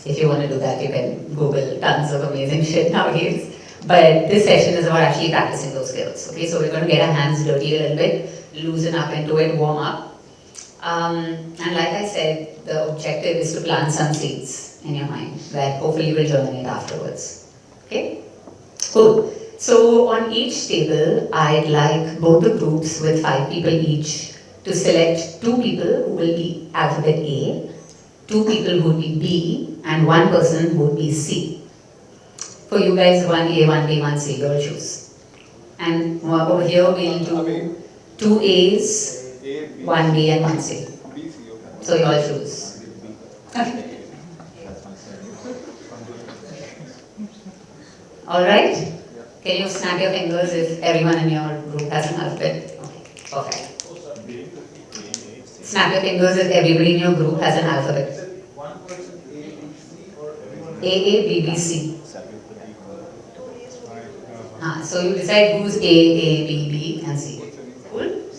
If you want to do that, you can Google tons of amazing shit nowadays. But this session is about actually practicing those skills. Okay, so we're going to get our hands dirty a little bit, loosen up into it, warm up. And like I said, the objective is to plant some seeds in your mind that hopefully will germinate afterwards. Okay? Cool. So on each table, I'd like both the groups with 5 people each to select 2 people who will be alphabet A, 2 people who would be B, and 1 person who would be C. For you guys, 1A, 1B, 1C, you'll choose. And over here, we'll do 2 A's, 1B, and 1C. So you all choose. Okay. Alright? Can you snap your fingers if everyone in your group has an alphabet? Okay, perfect. Snap your fingers if everybody in your group has an alphabet. A, B, B, C. So you decide who's A, B, B, and C. Cool?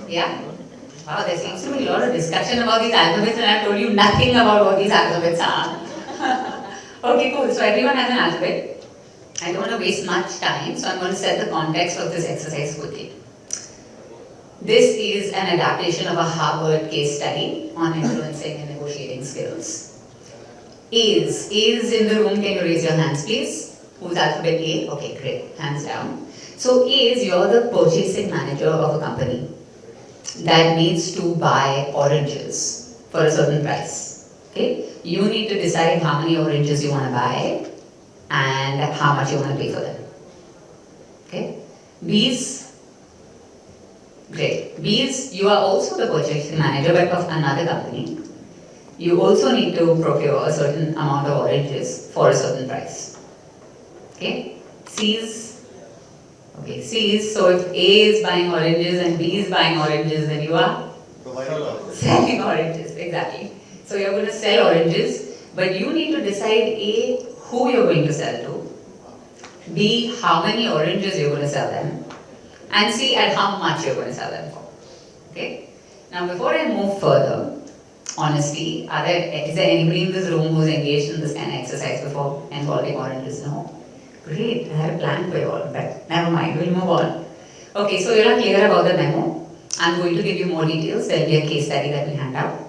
Yeah? Wow, there seems to be a lot of discussion about these alphabets and I've told you nothing about what these alphabets are. Okay, cool. So everyone has an alphabet. I don't want to waste much time, so I'm going to set the context of this exercise quickly. This is an adaptation of a Harvard case study on influencing and negotiating skills. A's in the room, can you raise your hands please? Who's alphabet A? Okay, great. Hands down. So A's, you're the purchasing manager of a company that needs to buy oranges for a certain price. Okay? You need to decide how many oranges you want to buy and how much you want to pay for them. Okay? B's, great. B's, you are also the purchasing manager but of another company. You also need to procure a certain amount of oranges for a certain price. Okay? C's, okay, C's, so if A is buying oranges and B is buying oranges, then you are selling oranges, exactly. So you're going to sell oranges, but you need to decide A, who you're going to sell to, B, how many oranges you're going to sell them, and C, at how much you're going to sell them for. Okay? Now before I move further, honestly, is there anybody in this room who's engaged in this kind of exercise before involving oranges? No? Great, I had a plan for you all, but never mind, we'll move on. Okay, so you're not clear about the memo. I'm going to give you more details. There'll be a case study that we hand out.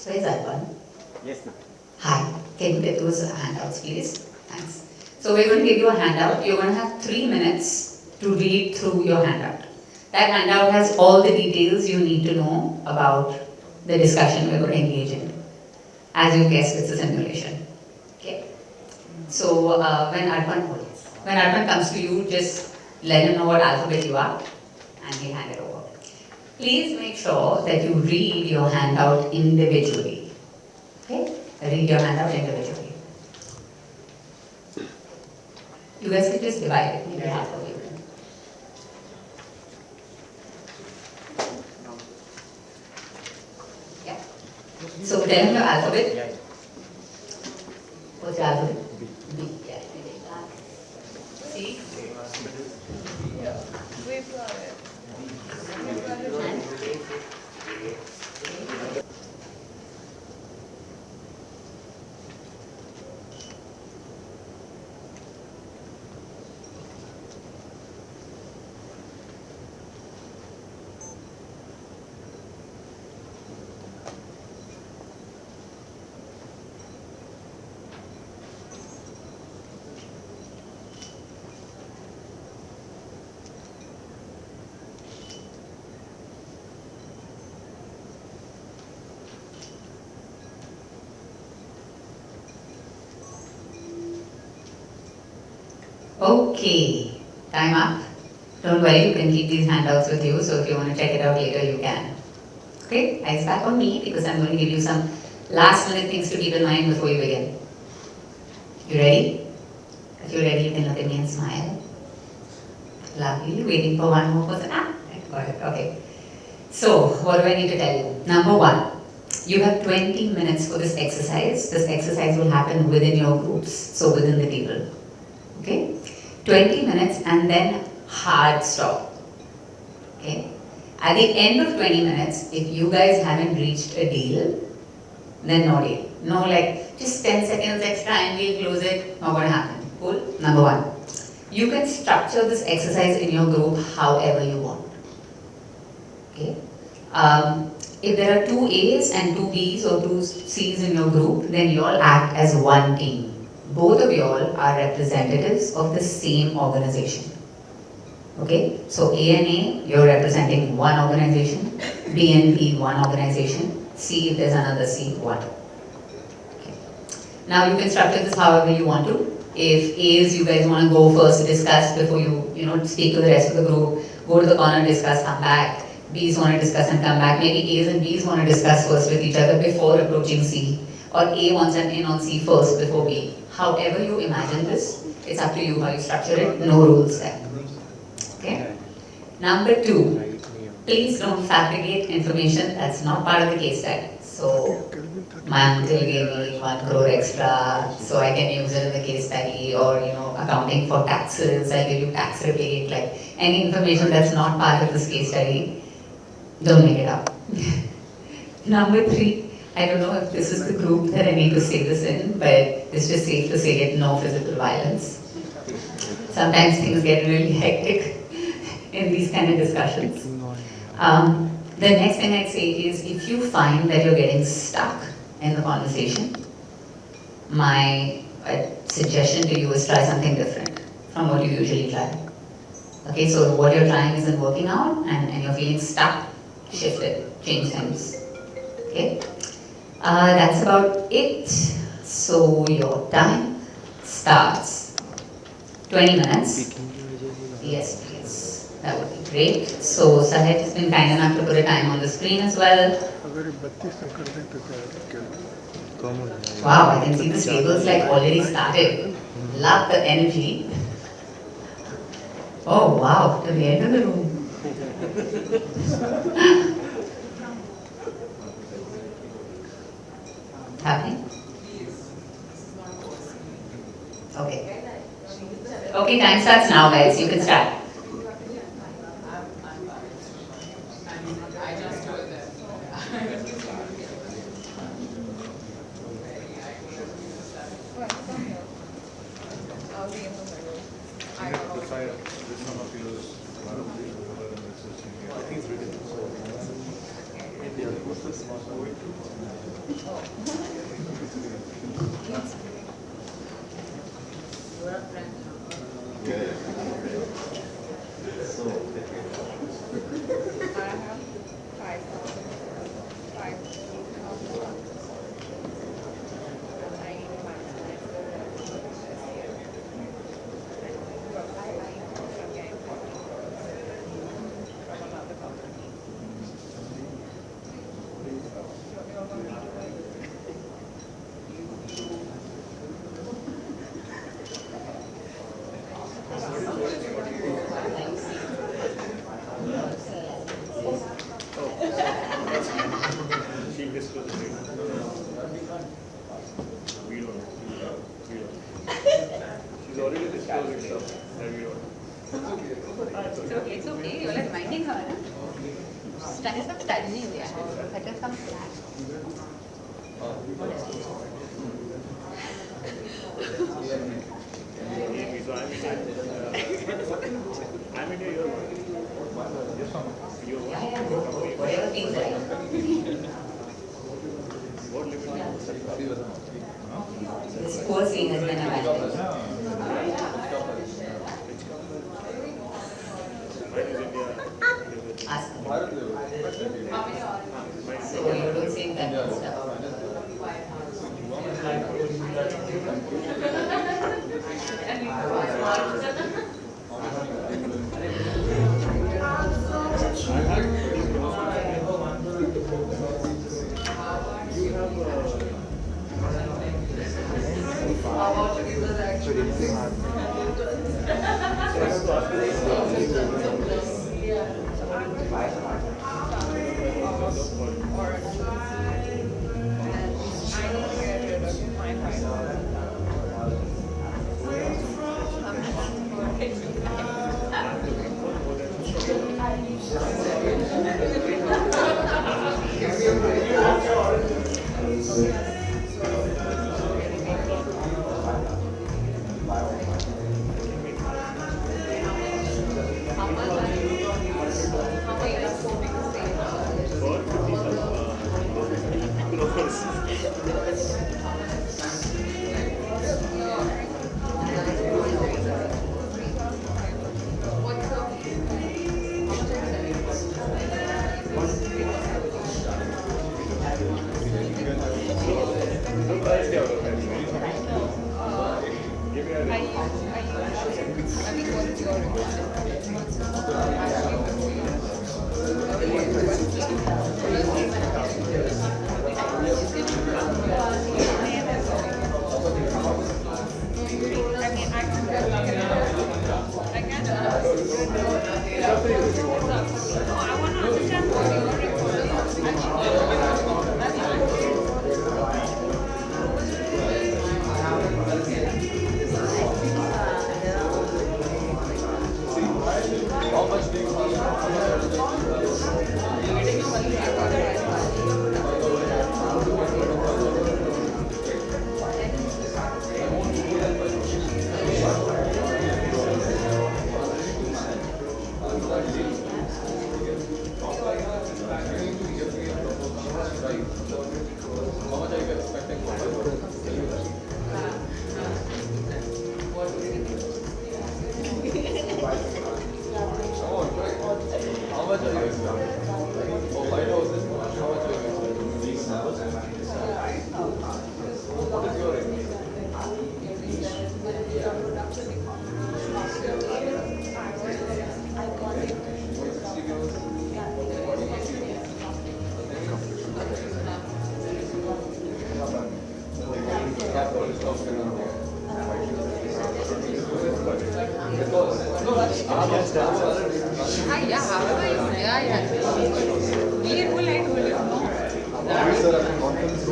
Where is that one? Yes, ma'am. Hi, can you get those handouts, please? Thanks. So we're going to give you a handout. You're going to have 3 minutes to read through your handout. That handout has all the details you need to know about the discussion we're going to engage in. As you guessed, it's a simulation. Okay? So when Arpan comes to you, just let him know what alphabet you are and he'll hand it over. Please make sure that you read your handout individually. Okay? Read your handout individually. You guys can just divide it, maybe half of you. Yeah. So tell him your alphabet. What's your alphabet? B. Yeah. C. Yeah. We've got it. Okay, time up. Don't worry, you can keep these handouts with you, so if you want to check it out later, you can. Okay, eyes back on me because I'm going to give you some last minute things to keep in mind before you begin. You ready? If you're ready, you can look at me and smile. Lovely, waiting for one more person. Got it, okay. So, what do I need to tell you? Number 1, you have 20 minutes for this exercise. This exercise will happen within your groups, so within the table. Okay? 20 minutes and then hard stop. Okay? At the end of 20 minutes, if you guys haven't reached a deal, then node A. No, like just 10 seconds extra and we'll close it, not going to happen. Cool? Number one. You can structure this exercise in your group however you want. Okay? If there are two A's and two B's or two C's in your group, then you all act as one team. Both of you all are representatives of the same organization. Okay? So A and A, you're representing one organization. B and B, one organization. C, if there's another C, one. Okay. Now you can structure this however you want to. If A's, you guys want to go first, discuss before you speak to the rest of the group, go to the corner, discuss, come back. B's want to discuss and come back. Maybe A's and B's want to discuss first with each other before approaching C. Or A wants an in on C first before B. However you imagine this, it's up to you how you structure it. No rules there. Okay? Number two, please don't fabricate information that's not part of the case study. So, my uncle gave me 1 crore extra, so I can use it in the case study, or accounting for taxes, I give you tax rebate, like any information that's not part of this case study, don't make it up. Number three, I don't know if this is the group that I need to say this in, but it's just safe to say it, no physical violence. Sometimes things get really hectic in these kind of discussions. The next thing I'd say is, if you find that you're getting stuck in the conversation, my suggestion to you is try something different from what you usually try. Okay, so what you're trying isn't working out and you're feeling stuck, shift it, change things. Okay, that's about it. So your time starts 20 minutes. Yes, please. That would be great. So Sahaj has been kind enough to put a time on the screen as well. Wow, I can see the tables like already started. Love the energy. Oh wow, to the end of the room. Happening? Okay. Okay, time starts now, guys. You can start. It's okay. You're like minding her, na? Study some studying, yeah. Better some class. I'm in your whatever things like. This poor scene has been abandoned. Ask them. So you don't say that stuff.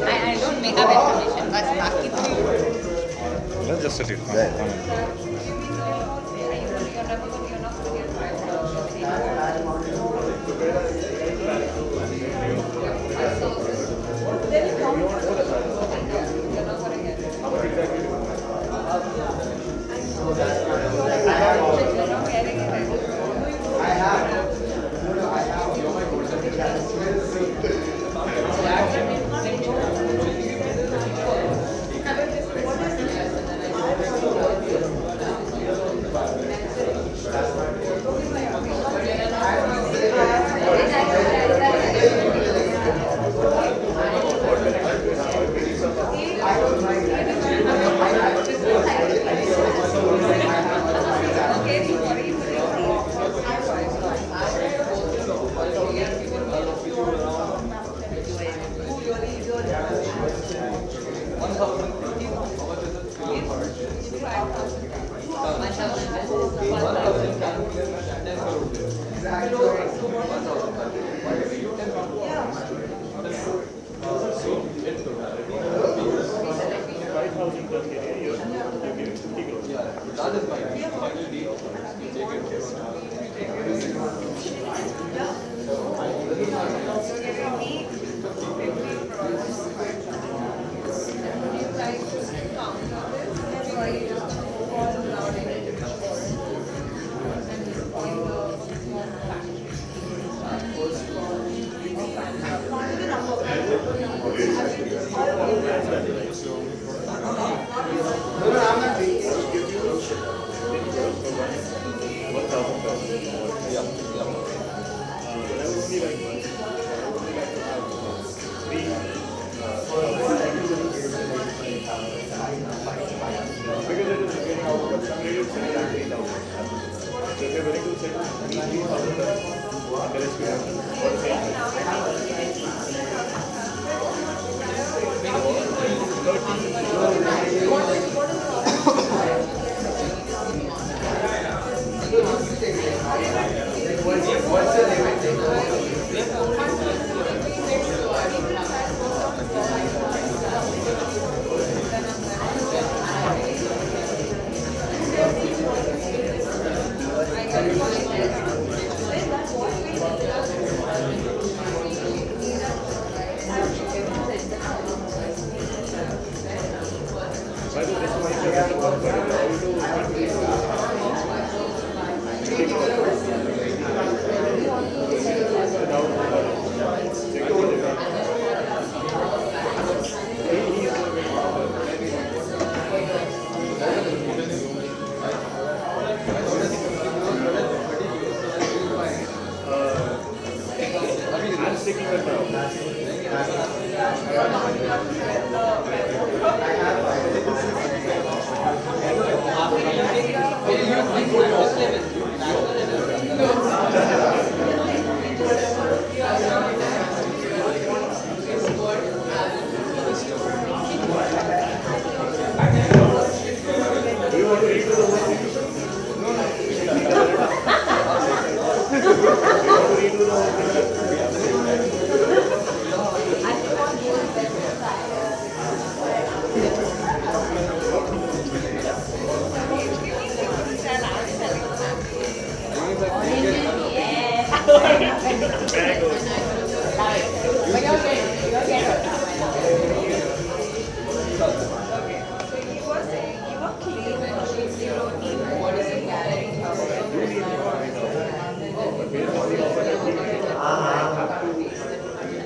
I don't make up information, but बाकी तो Let's just sit it.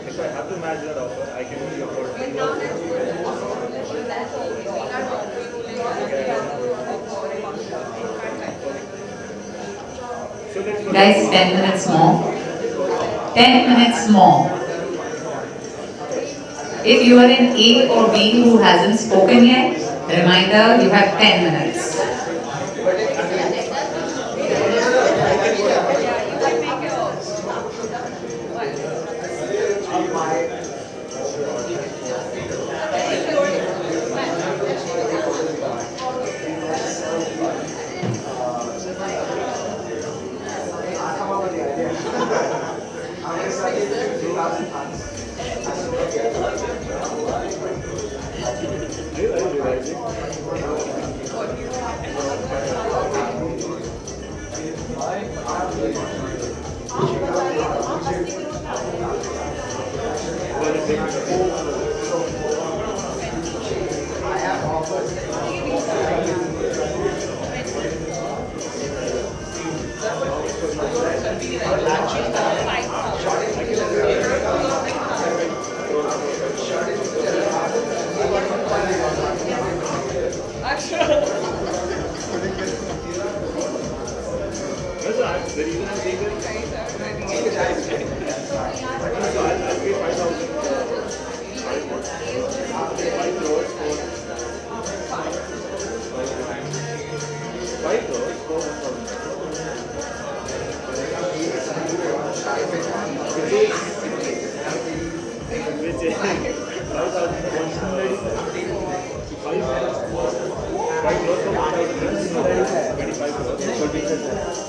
If I have to match that offer, I can only afford Guys, 10 minutes more. 10 minutes more. If you are in A or B who hasn't spoken yet, reminder, you have 10 minutes. The reason I'm saying that, so I'll pay 5,000. 5 crores for 5 crores for 1,000. Which is 5,000. 5 crores for 1,000. 25 crores.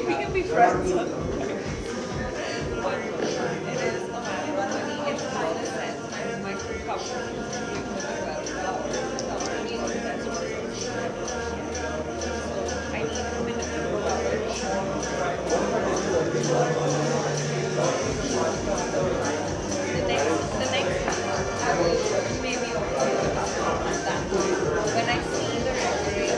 We can be friends. But it is a matter of money. It's minus sense. And my company is doing really well. Company is investing. So I need a minimum coverage. The next I will maybe offer that. When I see the recovery,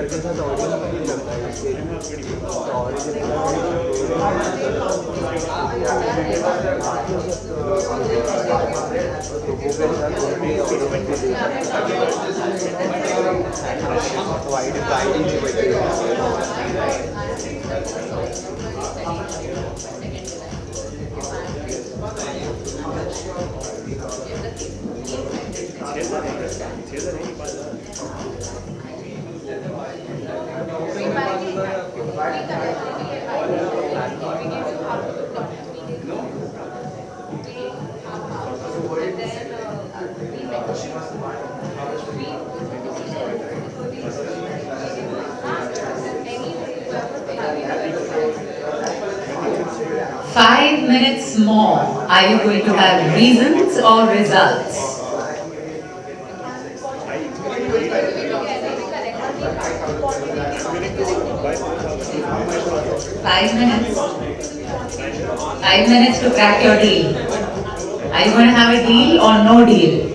यार के साथ audio नहीं लगता है इसके तो audio Five minutes more. Are you going to have reasons or results? 5 minutes. 5 minutes to crack your deal. Are you going to have a deal or no deal?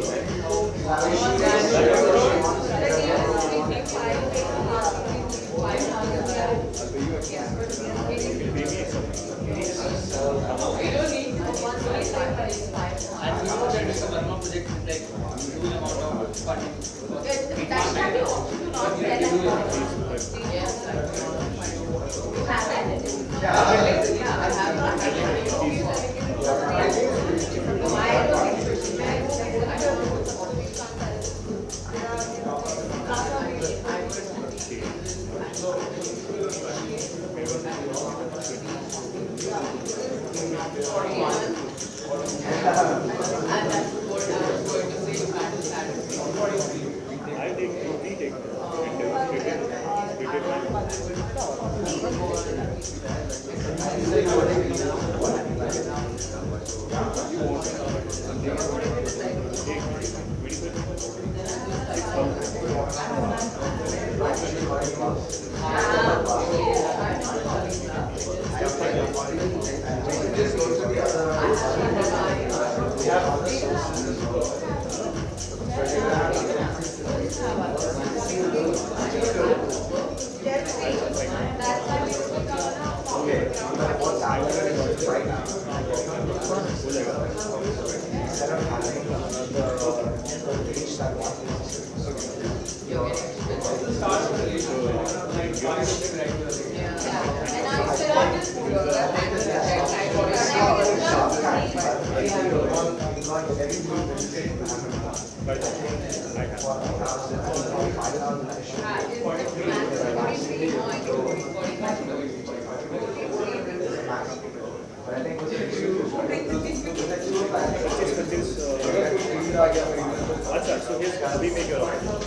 अच्छा, so here's अभी make your offer. 2000.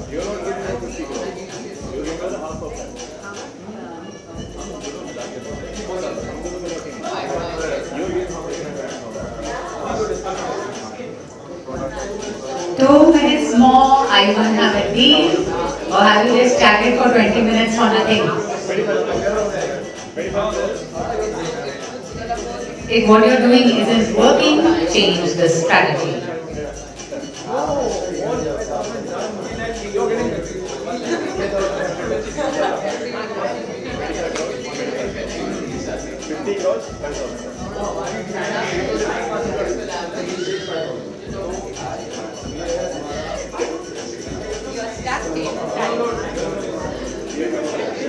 You're not giving me 50 crores. You're giving us half of that. You're giving how much? 2 minutes more. Are you going to have a deal or have you just chatted for 20 minutes for nothing? If what you're doing isn't working, change the strategy.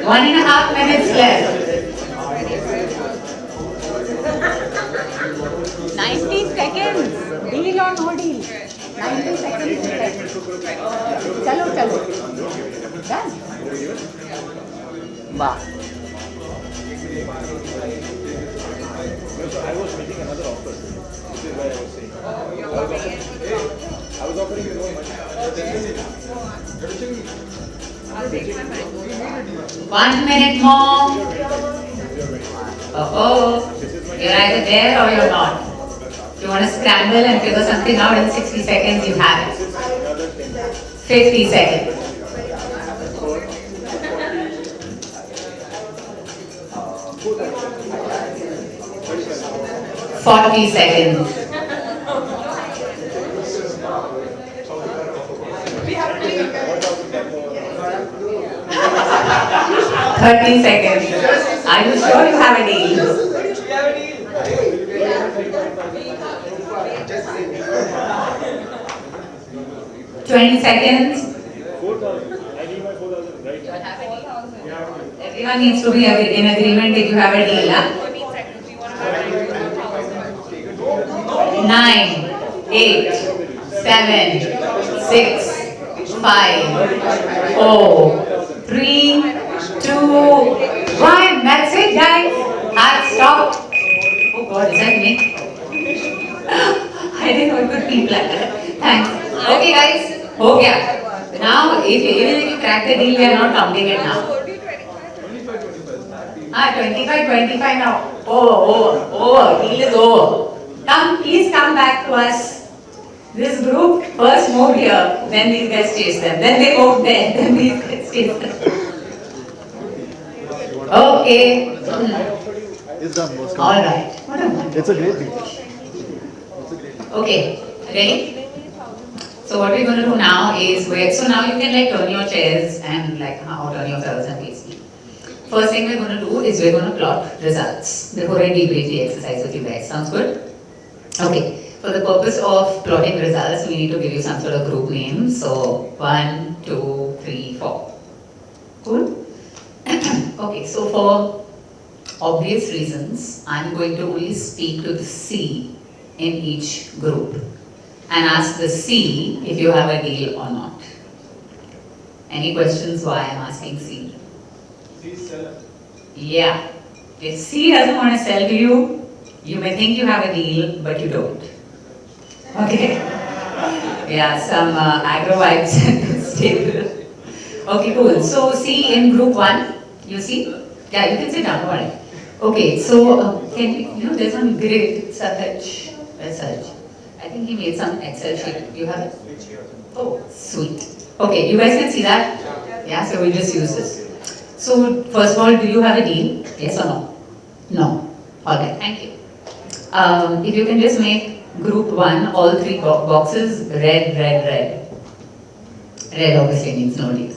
One and a half minutes left. 90 seconds. Deal or no deal? 90 seconds. Chalo, chalo. Done. Wow. So I was making another offer. This is why I was saying. I was offering you more money. 1 minute more. Oh, you're either there or you're not. You want to scramble and figure something out in 60 seconds, you have it. 50 seconds. 40 seconds. 30 seconds. Are you sure you have a deal? 20 seconds. 4,000. I need my 4,000 right now. Everyone needs to be in agreement if you have a deal. Huh? 14 seconds. We want to have 9, 8, 7, 6, 5, 4, 3, 2, 1. That's it, guys. I've stopped. Oh God, is that me? I didn't know it could be like that. Thanks. Okay, guys. Okay. Now, even if you crack the deal, we are not counting it now. 25 now. Over. Deal is over. Please come back to us. This group first moved here, then these guys chased them. Then they moved there, then these guys chased them. Okay. It's done, boss. All right. What a wonderful. It's a great deal. Okay. Ready? So what we're going to do now is so now you can like turn your chairs and like turn yourselves and face me. First thing we're going to do is we're going to plot results before I debrief the exercise with you guys. Sounds good? Okay. For the purpose of plotting results, we need to give you some sort of group name. So 1, 2, 3, 4. Cool? Okay. So for obvious reasons, I'm going to only speak to the C in each group and ask the C if you have a deal or not. Any questions why I'm asking C? Yeah. If C doesn't want to sell to you, you may think you have a deal, but you don't. Okay? Yeah, some agro vibes in this table. Okay, cool. So C in group 1, you see? Yeah, you can sit down, don't worry. Okay, so can you there's one grid, Sahaj. Where's Sahaj? I think he made some Excel sheet. You have it? Oh, sweet. Okay, you guys can see that? Yeah, so we'll just use this. So, first of all, do you have a deal? Yes or no? No. Alright, thank you. If you can just make group 1, all 3 boxes, red. Red obviously means no deal.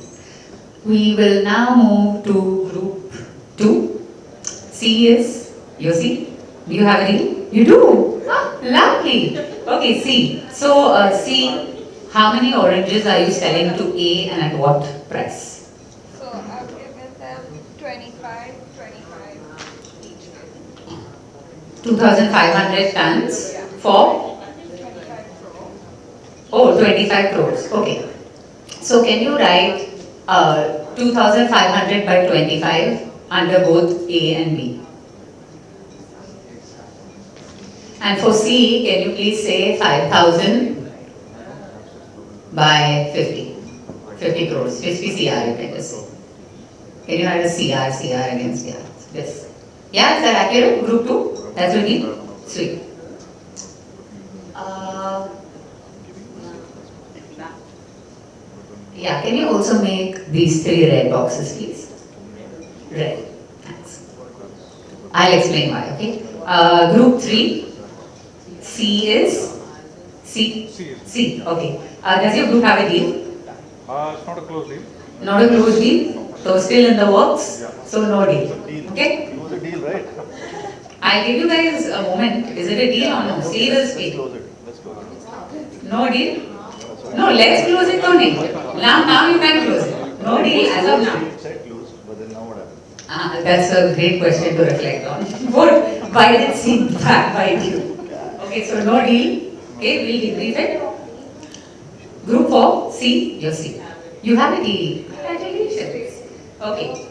We will now move to group 2. C is, you see? Do you have a deal? You do? Ah, lovely. Okay, C. So, C, how many oranges are you selling to A and at what price? So I've given them 25 each. 2,500 tons for? 25 crore. Oh, 25 crores. Okay. So, can you write 2,500 by 25 under both A and B? And for C, can you please say 5,000 by 50? 50 crores. 50 CR you can just say. Can you add a CR against CR? Yes. Yeah, is that accurate? Group 2? That's your deal? Sweet. Yeah, can you also make these 3 red boxes, please? Red. Thanks. I'll explain why, okay? Group 3. C is? C? C, okay. Does your group have a deal? It's not a close deal. Not a closed deal? So still in the works? So no deal. Okay? It was a deal, right? I'll give you guys a moment. Is it a deal or no? C will speak. Close it. Let's close it. No deal? No, let's close it, Tony. Now you can close it. No deal as of now. It said close, but then now what happened? That's a great question to reflect on. Why did C backbite you? Okay, so no deal. Okay, we'll debrief it. Group 4, C, you see. You have a deal. Congratulations. Okay.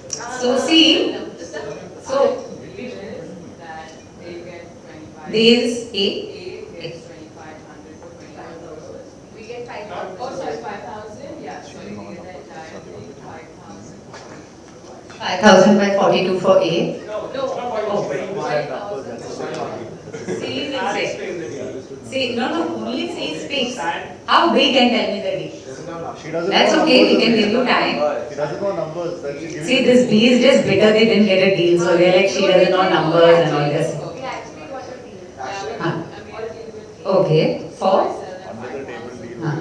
So C, so this A. We get 5,000. Oh, sorry, 5,000? Yeah, so we get the entire thing, 5,000. 5,000 by 42 for A. No, C will say. C See, no, only C speaks. How big can tell me the deal? She doesn't That's know okay, we numbers, can give you Amina. time. She doesn't know numbers. That she gives See, you- this B is just bitter, they didn't get a deal, so they're like, she doesn't know numbers and all this. We actually got a deal. Huh. I made a deal with Okay, for? Under the table deal. Huh.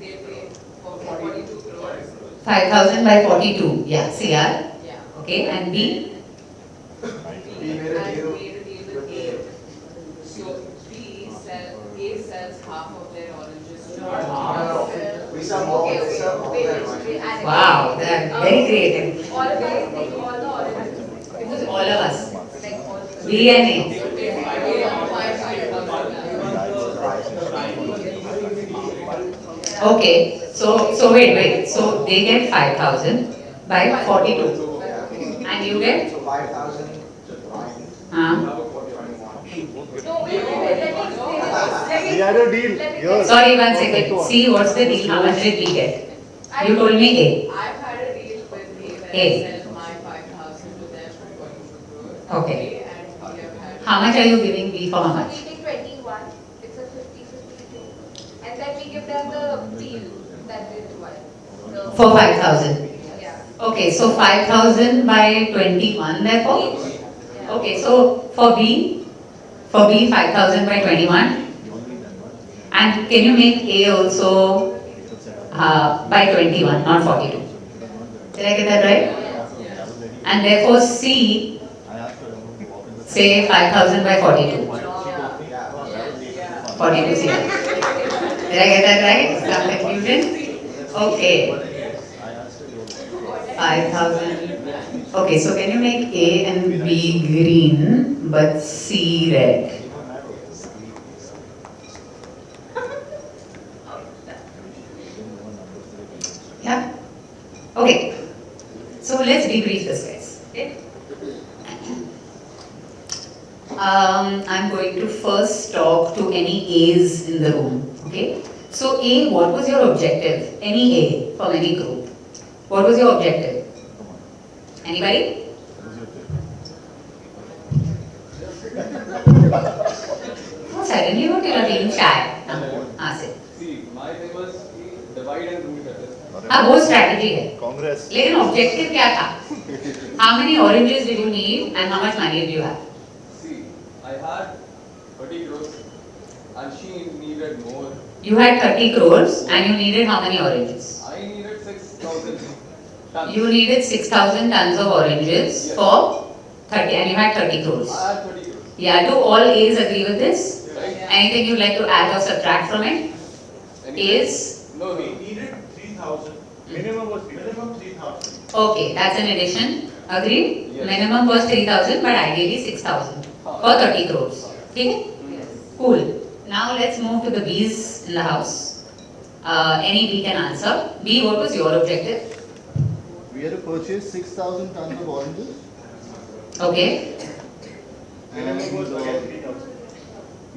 They paid for 42 crores. 5,000 by 42, yeah, CR. Yeah. Okay, and B? He made a And deal made a deal with A. So A sells half of their oranges to We sell more. Okay, We sell more than wait, one. wait, and- Wow, they're very creative. All of us take all the oranges. It was all of us. Like all. B and A. Okay, so wait, so they get 5,000 by 42. And you get? So 5,000. Huh? No, wait, let me explain. We had a deal. Here. Sorry, 1 second. See, what's the deal? How much did we get? You told me A. I've had a deal with A where A. I sell my 5,000 to them for 42 crores. Okay. And we have had. How much are you giving B for how much? We take 21, it's a 50-50 and then we give them the deal that they require. So- For 5,000. Yeah. Okay, so 5,000 by 21 therefore? Yeah. Okay, so for B 5,000 by 21. And can you make A also by 21, not 42? Did I get that right? And therefore C, say 5,000 by 42. 42 C. Did I get that right? Some confusion? Okay. 5,000. Okay, so can you make A and B green but C red? Yeah? Okay. So let's debrief this, guys. Okay? I'm going to first talk to any A's in the room. Okay? So A, what was your objective? Any A from any group. What was your objective? Anybody? Oh, suddenly you are feeling shy. Say. See, my thing was divide and rule better. वो strategy है. Congress. लेकिन objective क्या था? How many oranges did you need and how much money did you have? See, I had 30 crores and she needed more. You had 30 crores and you needed how many oranges? I needed 6,000 tons. You needed 6,000 tons of oranges Yes. for 30 and you had 30 crores. I had 30 crores. Yeah, do all A's agree with this? Right? Anything you'd like to add or subtract from it? A's? No, We no. needed 3,000. Minimum was minimum 3,000. Okay, that's an addition. Agreed? Yes. Minimum was 3,000 but ideally 6,000 for 30 crores. Okay? Cool. Now let's move to the B's in the house. Any B can answer. B, what was your objective? We had to purchase 6,000 tons of oranges. Okay. Minimum was again 3,000.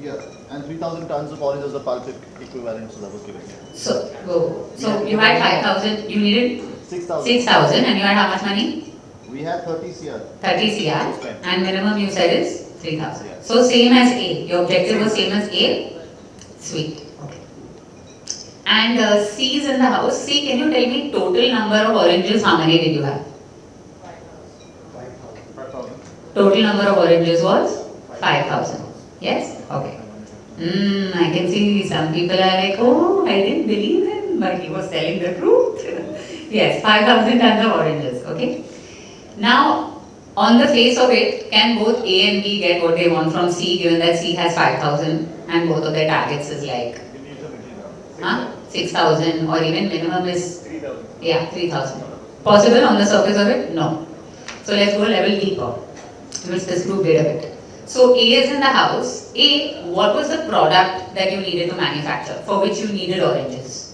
Yeah, and 3,000 tons of oranges was the pulp equivalent, so that was given. So, go. So you had 5,000, you needed 6,000. 6,000 and you had how much money? We had 30 CR. 30 CR and minimum you said is 3,000. Yeah. So same as A. Your objective was same as A? Sweet. Okay. And C is in the house. C, can you tell me total number of oranges, how many did you have? 5,000. Total number of oranges was 5,000. Yes? Okay. I can see some people are like, oh, I didn't believe him, but he was telling the truth. Yes, 5,000 tons of oranges. Okay. Now, on the face of it, can both A and B get what they want from C, given that C has 5,000 and both of their targets is like 6,000 or even minimum is 3,000. yeah, 3,000. Possible on the surface of it? No. So let's go a level deeper, which this group did a bit. So A is in the house. A, what was the product that you needed to manufacture, for which you needed oranges?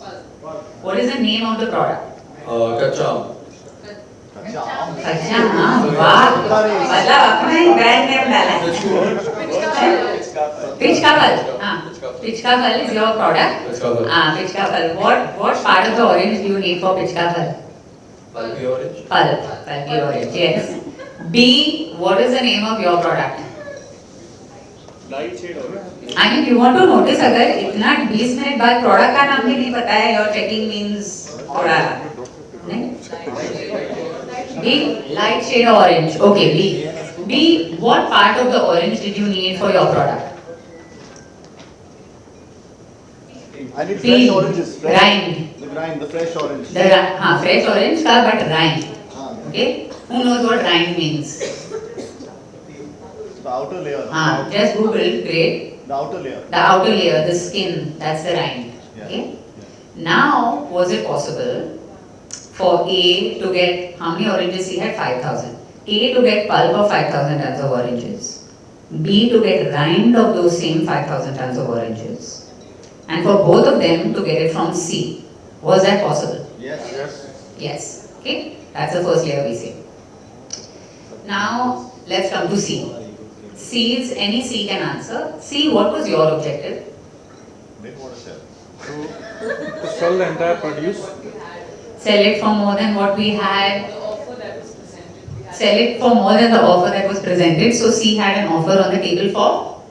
What is the name of the product? Kacham. Kacha aam. अच्छा हाँ वाह मतलब अपना ही brand name डाला है पिचका फल हाँ पिचका फल is your product Pichka fal. पिचका फल what part of the orange do you need for पिचका फल Pulpy orange. pulpy orange yes B, what is the name of your product Light shade orange. I mean, you want to notice अगर इतना 20 minute बाद product का नाम भी नहीं पता है, your checking means थोड़ा नहीं? B, light shade orange. Okay, B, what part of the orange did you need for your product? I need B, fresh oranges. Fresh. rind. The rind, the fresh orange. Fresh orange का but rind. Ah, Okay, who knows what rind means? the outer layer. Just Google, great. The outer layer. The outer layer, the skin, that's the rind. Yeah. Okay. Now, was it possible for A to get, how many oranges he had? 5,000. A to get pulp of 5,000 tons of oranges. B to get rind of those same 5,000 tons of oranges. And for both of them to get it from C. Was that possible? Yes. Yes. Yes. Okay. That's the first layer we see. Now, let's come to C. C's, any C can answer. C, what was your objective? Make what a sell. To sell the entire produce. Sell it for more than what we had. The offer that was presented, we had. Sell it for more than the offer that was presented. So C had an offer on the table for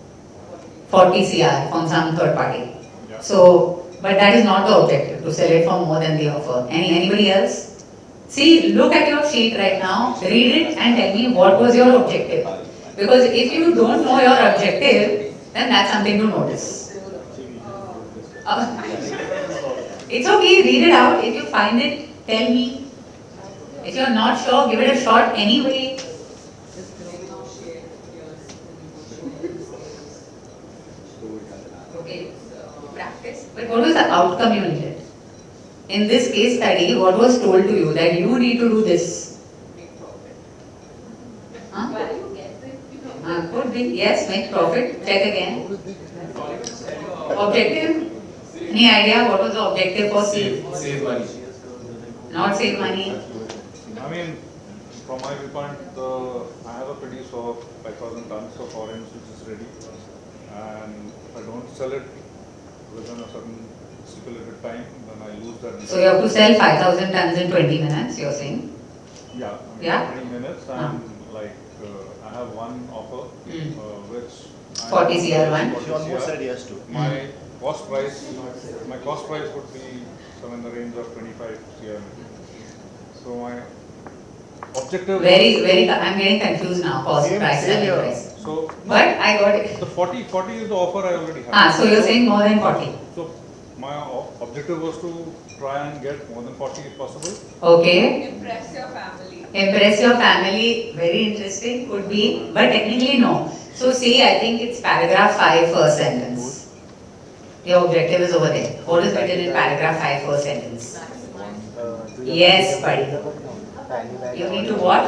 40 CR from some third party. Yeah. So, but that is not the objective, to sell it for more than the offer. Anybody else? See, look at your sheet right now, read it and tell me what was your objective. Because if you don't know your objective, then that's something to notice. It's okay, read it out. If you find it, tell me. If you're not sure, give it a shot anyway. Okay, practice. But what was the outcome you needed? In this case study, what was told to you that you need to do this? Huh? Value gets it. Could be, yes, make profit. Check again. Objective? Any idea what was the objective for C? Save money. Not save money. I mean, from my viewpoint, I have a produce of 5,000 tons of orange which is ready, and if I don't sell it within a certain stipulated time, then I lose that. So you have to sell 5,000 tons in 20 minutes, you're saying? Yeah, I mean, Yeah? 20 minutes, and like I have one offer which 40 CR one. She almost said yes to. My cost price would be somewhere in the range of 25 CR. So my objective. I'm getting confused now. Cost, Same- price, same selling here. price. So But I got it. the 40 is the offer I already have. So you're saying more than 40. So my objective was to try and get more than 40 if possible. Okay. Impress your family. Impress your family, very interesting, could be, but technically no. So see, I think it's paragraph 5 first sentence. Your objective is over there. What is written in paragraph 5 first sentence? Yes, buddy. You need to what?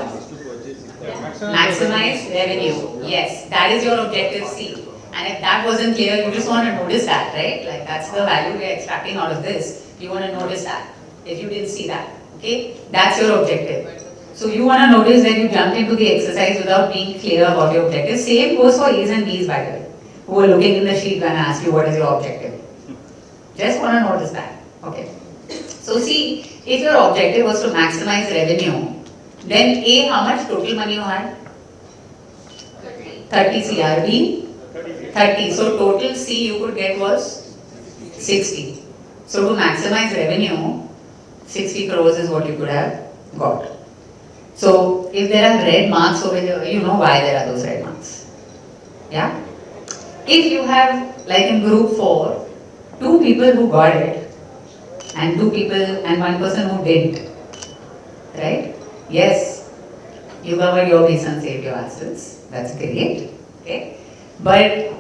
Maximize revenue. Yes, that is your objective C. And if that wasn't clear, you just want to notice that, right? Like that's the value we are extracting out of this. You want to notice that. If you didn't see that, okay? That's your objective. So you want to notice that you jumped into the exercise without being clear about your objective. Same goes for A's and B's, by the way, who were looking in the sheet when I asked you what is your objective. Just want to notice that. Okay. So see, if your objective was to maximize revenue, then A, how much total money you had? 30 CR. B? 30. So total C you could get was 60. So to maximize revenue, 60 crores is what you could have got. So if there are red marks over here, you know why there are those red marks. Yeah? If you have, like in group 4, 2 people who got it and 2 people and 1 person who didn't, right? Yes, you covered your base and saved your assets. That's great. Okay? But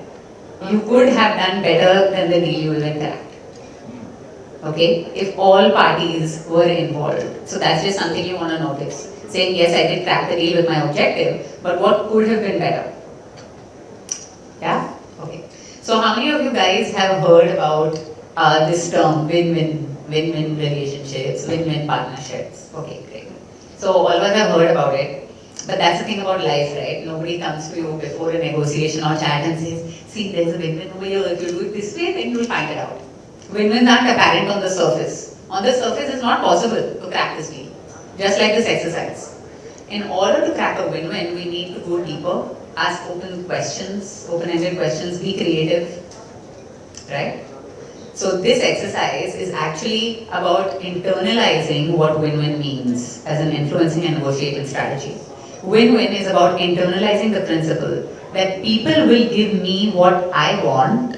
you could have done better than the deal you will cracked. Okay? If all parties were involved. So that's just something you want to notice. Saying, yes, I did crack the deal with my objective, but what could have been better? Yeah? Okay. So how many of you guys have heard about this term, win-win relationships, win-win partnerships? Okay, great. So all of us have heard about it, but that's the thing about life, right? Nobody comes to you before a negotiation or chat and says, see, there's a win-win over here, if you do it this way, then you'll find it out. Win-wins aren't apparent on the surface. On the surface, it's not possible to crack this deal, just like this exercise. In order to crack a win-win, we need to go deeper, ask open questions, open-ended questions, be creative, right? So this exercise is actually about internalizing what win-win means as an influencing and negotiating strategy. Win-win is about internalizing the principle that people will give me what I want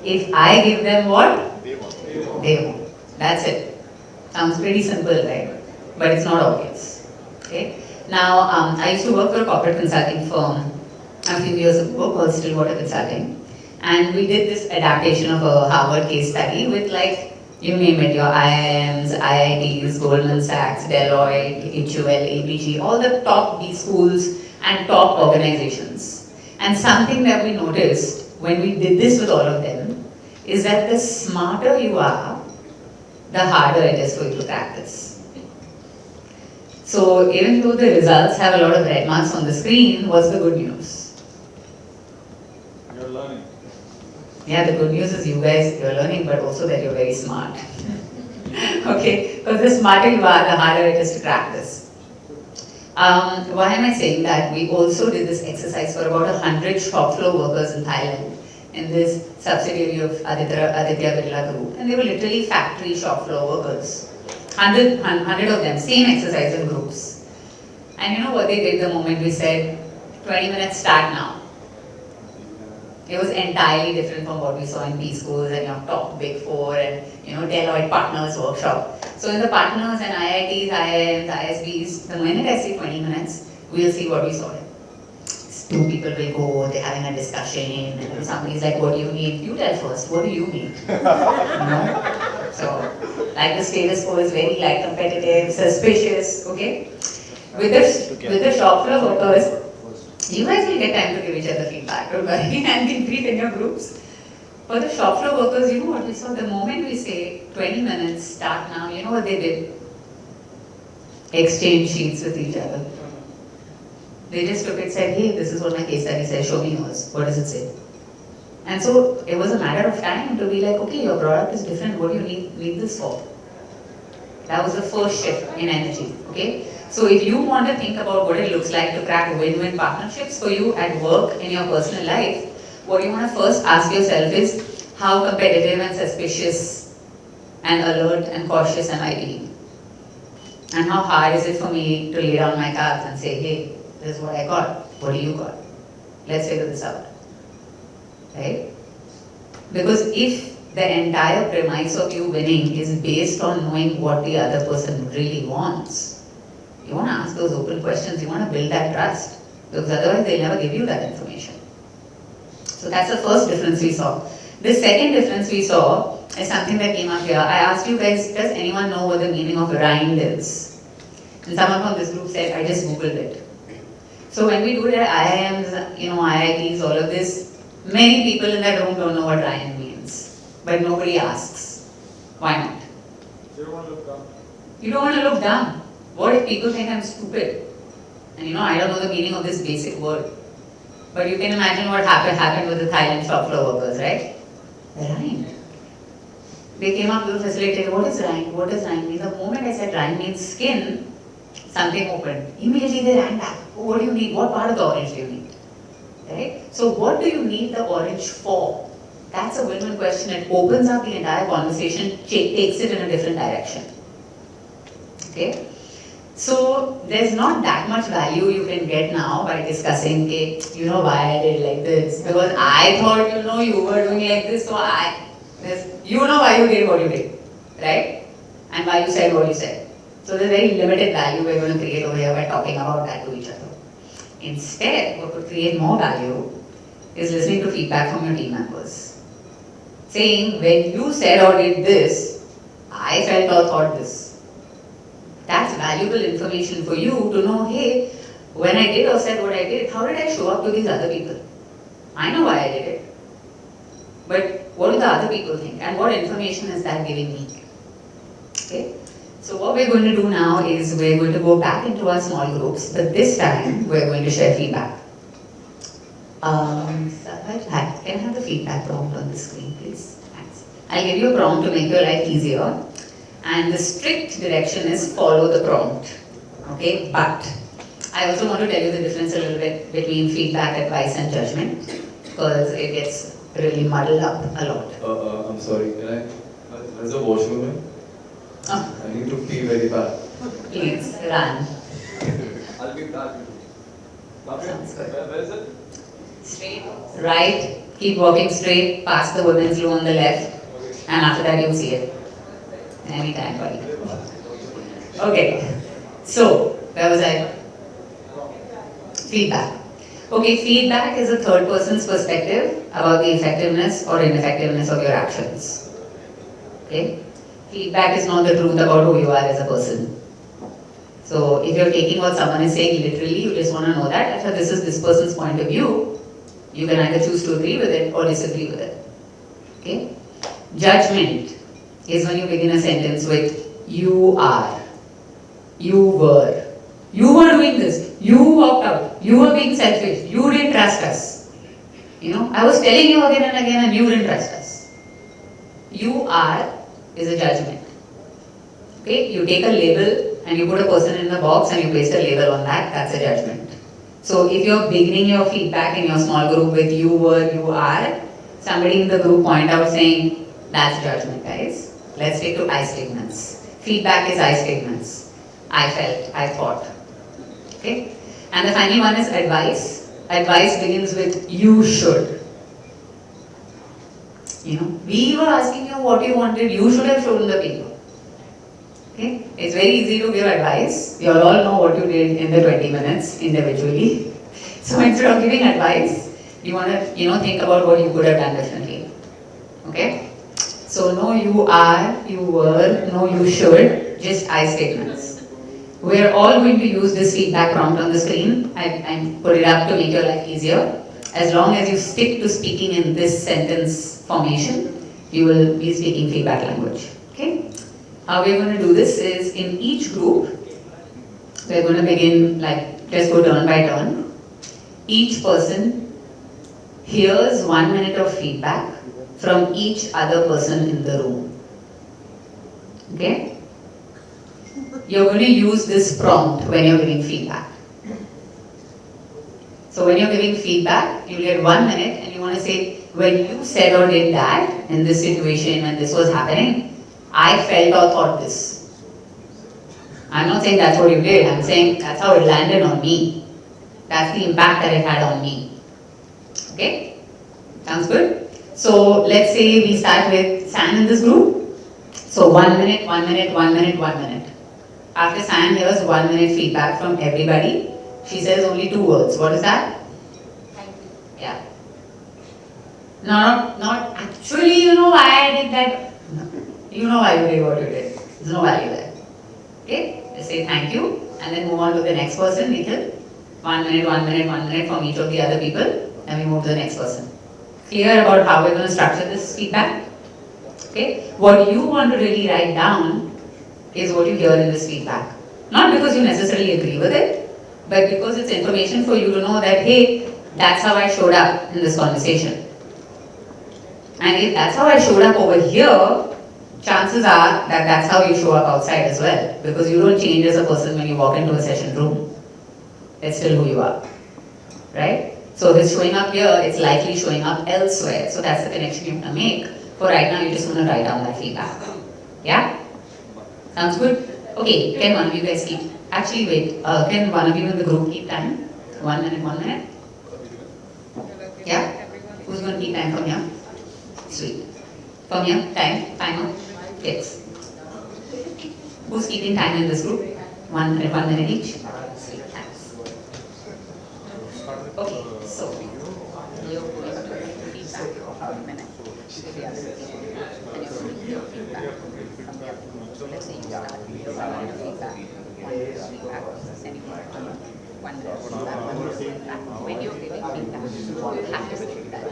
if I give them what they want. That's it. Sounds pretty simple, right? But it's not obvious. Okay. Now, I used to work for a corporate consulting firm a few years ago called Stillwater Consulting, and we did this adaptation of a Harvard case study with, like, you name it, your IIMs, IITs, Goldman Sachs, Deloitte, HUL, ABG, all the top B schools and top organizations. And something that we noticed when we did this with all of them is that the smarter you are, the harder it is for you to practice. So even though the results have a lot of red marks on the screen, what's the good news? You're learning. Yeah, the good news is you guys, you're learning, but also that you're very smart. Okay, because the smarter you are, the harder it is to practice. Why am I saying that? We also did this exercise for about 100 shop floor workers in Thailand, in this subsidiary of Aditya Birla Group, and they were literally factory shop floor workers. 100 of them, same exercise in groups. And you know what they did the moment we said, 20 minutes start now? It was entirely different from what we saw in B schools and your top Big Four and Deloitte Partners workshop. So in the partners and IITs, IIMs, ISBs, the minute I say 20 minutes, we'll see what we saw here. Two people will go, they're having a discussion, and somebody's like, what do you need? You tell first, what do you need? So, like the status quo is very competitive, suspicious, okay? With the shop floor workers, you guys will get time to give each other feedback, don't worry, and debrief in your groups. For the shop floor workers, you know what we saw? The moment we say 20 minutes, start now, you know what they did? Exchange sheets with each other. They just took it, said, hey, this is what my case study says, show me yours. What does it say? And so it was a matter of time to be like, okay, your product is different, what do you need this for? That was the first shift in energy, okay? So if you want to think about what it looks like to crack win-win partnerships for you at work, in your personal life, what you want to first ask yourself is, how competitive and suspicious and alert and cautious am I being? And how hard is it for me to lay down my cards and say, hey, this is what I got, what do you got? Let's figure this out, right? Because if the entire premise of you winning is based on knowing what the other person really wants, you want to ask those open questions, you want to build that trust, because otherwise they'll never give you that information. So that's the first difference we saw. The second difference we saw is something that came up here. I asked you guys, does anyone know what the meaning of rind is? And someone from this group said, I just googled it. So when we do the IIMs, IITs, all of this, many people in that room don't know what rind means. But nobody asks. Why not? You don't want to look dumb. You don't want to look dumb. What if people think I'm stupid? And I don't know the meaning of this basic word. But you can imagine what happened with the Thailand shop floor workers, right? Rind. They came up to the facilitator, what is rind? What does rind mean? The moment I said rind means skin, something opened. Immediately they ran back. Oh, what do you need? What part of the orange do you need? Right? So what do you need the orange for? That's a win-win question. It opens up the entire conversation, takes it in a different direction. Okay? So there's not that much value you can get now by discussing, okay, why I did like this. Because I thought, you were doing like this, so you know why you did what you did. Right? And why you said what you said. So there's very limited value we're going to create over here by talking about that to each other. Instead, what would create more value is listening to feedback from your team members. Saying, when you said or did this, I felt or thought this. That's valuable information for you to know, hey, when I did or said what I did, how did I show up to these other people? I know why I did it. But what do the other people think? And what information is that giving me? Okay? So what we're going to do now is we're going to go back into our small groups, but this time we're going to share feedback. Can I have the feedback prompt on the screen, please? Thanks. I'll give you a prompt to make your life easier. And the strict direction is follow the prompt. Okay? But I also want to tell you the difference a little bit. between feedback, advice and judgment because it gets really muddled up a lot. I'm sorry, can I? There's a washroom here. Oh, I need to pee very bad. please run. I'll be back. Okay. Sounds good. Where is it? Straight, right, keep walking straight, past the women's room on the left, and after that you'll see it. Anytime, buddy. Okay, so where was I? Feedback. Okay, feedback is a third person's perspective about the effectiveness or ineffectiveness of your actions. Okay? Feedback is not the truth about who you are as a person. So if you're taking what someone is saying literally, you just want to know that, actually this is this person's point of view, you can either choose to agree with it or disagree with it. Okay? Judgment is when you begin a sentence with you are, you were doing this, you walked out, you were being selfish, you didn't trust us. I was telling you again and again and you didn't trust us. You are is a judgment. Okay? You take a label and you put a person in the box and you paste a label on that, that's a judgment. So if you're beginning your feedback in your small group with you were, you are, somebody in the group point out saying, that's judgment, guys. Let's take to I statements. Feedback is I statements. I felt, I thought. Okay? And the final one is advice. Advice begins with you should. We were asking you what you wanted, you should have shown the paper. Okay? It's very easy to give advice. You all know what you did in the 20 minutes individually. So instead of giving advice, you want to, think about what you could have done differently. Okay? So no you are, you were, no you should, just I statements. We're all going to use this feedback prompt on the screen. I put it up to make your life easier. As long as you stick to speaking in this sentence formation, you will be speaking feedback language. Okay? How we're going to do this is in each group, we're going to begin just go turn by turn. Each person hears 1 minute of feedback from each other person in the room. Okay? You're going to use this prompt when you're giving feedback. So when you're giving feedback, you get 1 minute and you want to say, when you said or did that in this situation when this was happening, I felt or thought this. I'm not saying that's what you did, I'm saying that's how it landed on me. That's the impact that it had on me. Okay? Sounds good? So let's say we start with San in this group. So 1 minute, 1 minute, 1 minute, 1 minute. After San hears 1 minute feedback from everybody, she says only 2 words. What is that? Thank you. Yeah. Not actually, why I did that. No. You know why you did what you did. There's no value there. Okay? Just say thank you and then move on to the next person. Nikhil. 1 minute, 1 minute, 1 minute from each of the other people. And we move to the next person. Clear about how we're going to structure this feedback? Okay? What you want to really write down is what you hear in this feedback. Not because you necessarily agree with it, but because it's information for you to know that, hey, that's how I showed up in this conversation. And if that's how I showed up over here, chances are that that's how you show up outside as well. Because you don't change as a person when you walk into a session room. It's still who you are. Right? So if it's showing up here, it's likely showing up elsewhere. So that's the connection you have to make. For right now, you just want to write down that feedback. Yeah? Sounds good? Okay, can one of you guys keep... Actually, wait. Can one of you in the group keep time? 1 minute, 1 minute? Yeah? Who's going to keep time from here? Sweet. From here? Timer? Yes. Who's keeping time in this group? 1 minute, 1 minute each? Sweet, thanks. Okay, so you're going to feedback for 1 minute. So let's say you start with 1 minute feedback, 1 minute feedback, then you put 1 minute feedback, 1 minute feedback. When you're giving feedback, you have to say that.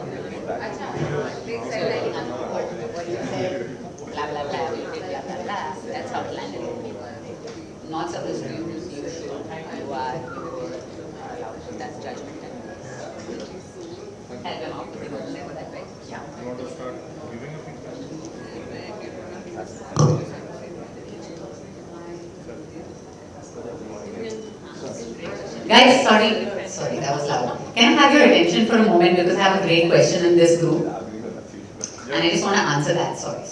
They said like, what you said, blah blah blah, you did blah blah blah. That's how it landed. Not supposed to use you should, you are, that's judgment. Help them out. Remember that, right? Yeah. You want to start giving a Guys, sorry. that was loud. Can I have your attention for a moment because I have a great question in this group and I just want to answer that. Sorry.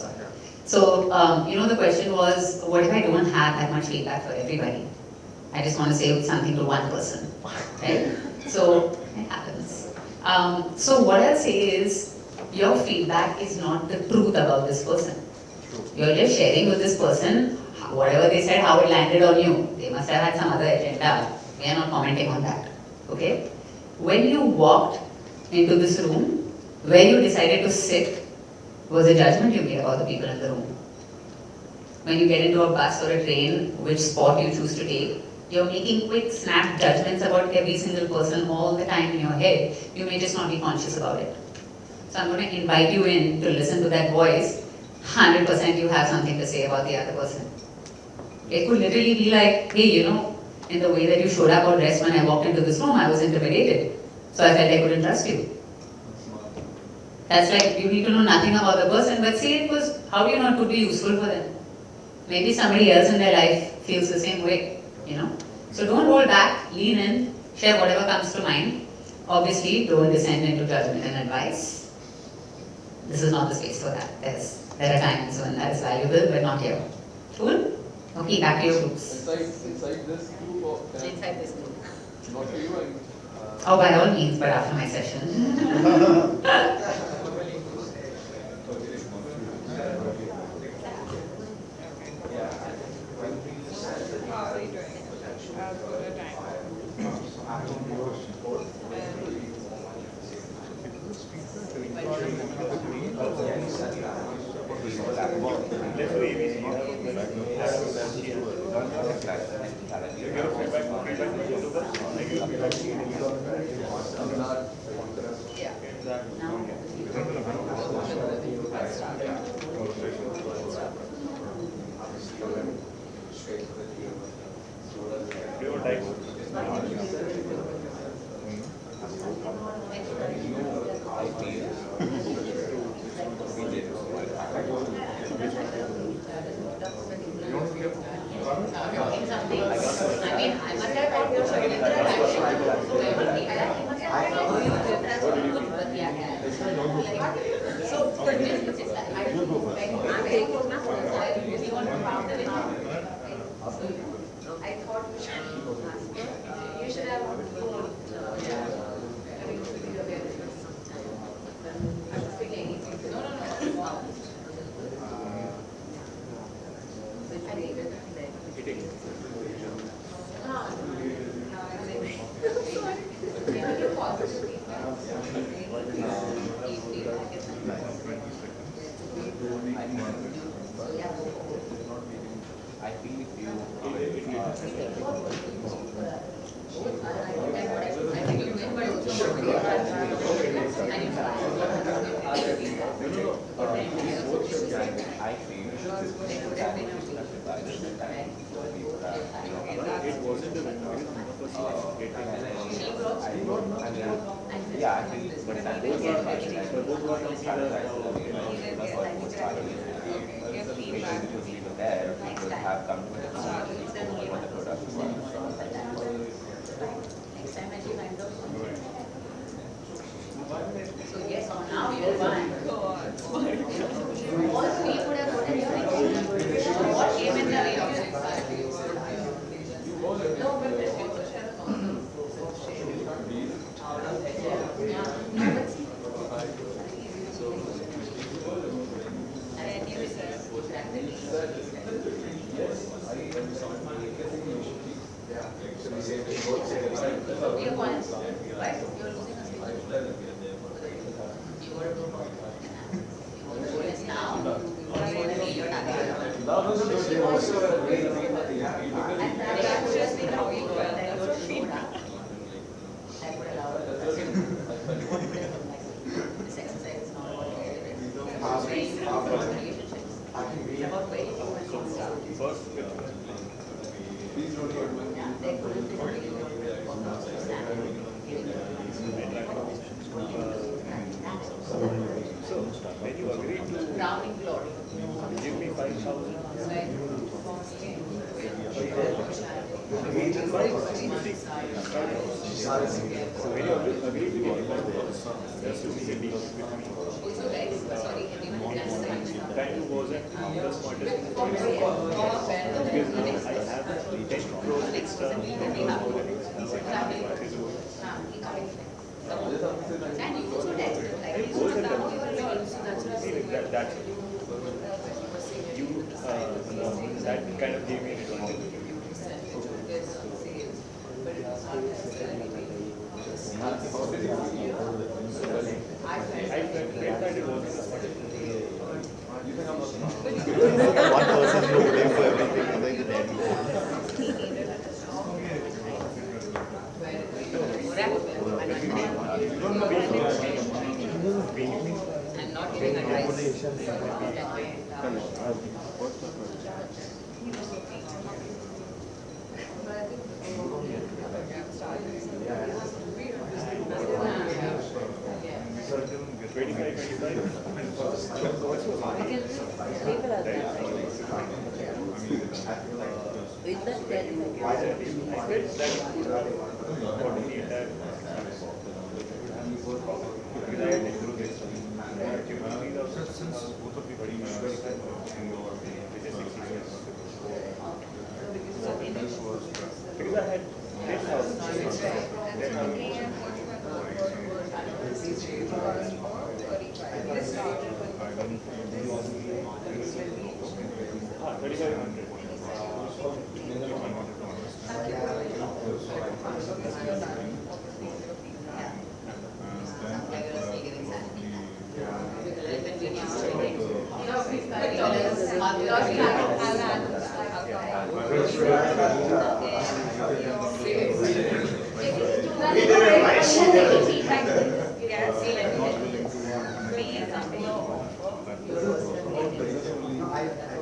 So, the question was, what if I don't have that much feedback for everybody? I just want to say something to one person, right? So, it happens. So what I'll say is, your feedback is not the truth about this person. You're just sharing with this person whatever they said, how it landed on you. They must have had some other agenda. We are not commenting on that. Okay? When you walked into this room, where you decided to sit was a judgment you made about the people in the room. When you get into a bus or a train, which spot you choose to take, you're making quick, snap judgments about every single person all the time in your head. You may just not be conscious about it. So I'm going to invite you in to listen to that voice. 100% you have something to say about the other person. It could literally be like, hey, in the way that you showed up or dressed when I walked into this room, I was intimidated. So I felt I couldn't trust you. That's like, you need to know nothing about the person, but say it was, how do you know it could be useful for them? Maybe somebody else in their life feels the same way, So don't hold back, lean in, share whatever comes to mind. Obviously, don't descend into judgment and advice. This is not the space for that. There are times when that is valuable, but not here. Cool? Okay, back to your groups. Inside this group or Inside this group. not for you and Oh, by all means, but after my session. How are you doing? As good a time. when you agreed to get invited, just to see a deal with me. Also guys, sorry, everyone can sign. Time wasn't the smartest thing to do. Because I have 10 crores extra more than And you also tell, like, you goals should are have done. your results, that's what That's you that kind of gave me an advantage. I felt that it wasn't the smartest thing. One person who would aim for everything, other than everything. I'm not giving advice. With that, that is okay. I felt that it could have gotten the entire because I had been through this. Since both of you very much which is 6 years. This was Because I had this house. I don't 3,500.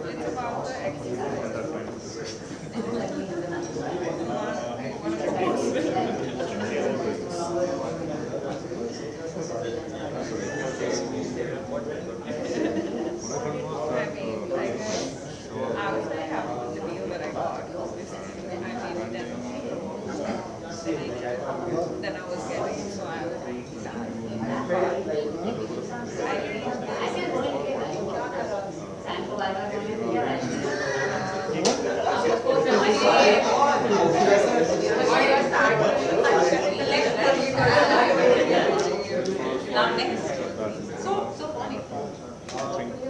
It's about the exercise. One of the I was very happy with the deal that I got. Obviously, I made it then I was getting, so I was very sad. Now next. So funny. think and